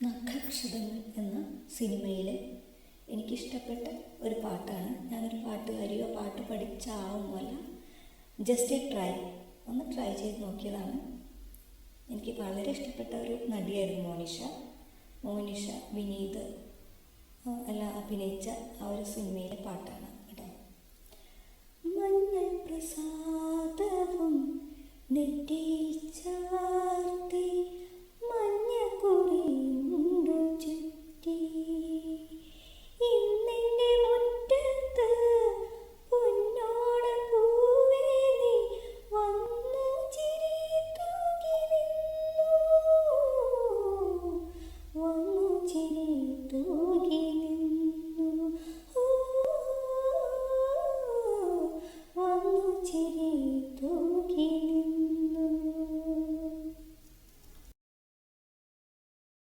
നഖക്ഷതങ്ങൾ എന്ന സിനിമയിലെ എനിക്കിഷ്ടപ്പെട്ട ഒരു പാട്ടാണ്. ഞാനൊരു പാട്ടുകാരിയോ പാട്ട് പഠിച്ച ആളൊന്നുമല്ല, ജസ്റ്റ് ഒന്ന് ട്രൈ ചെയ്ത് നോക്കിയതാണ്. എനിക്ക് വളരെ ഇഷ്ടപ്പെട്ട ഒരു നടിയായിരുന്നു മോനിഷ വിനീത് എല്ലാം അഭിനയിച്ച ആ ഒരു സിനിമയിലെ പാട്ടാണ് കേട്ടോ. മഞ്ഞൾ പ്രസാദവും നെറ്റിയിൽ ചാർത്തി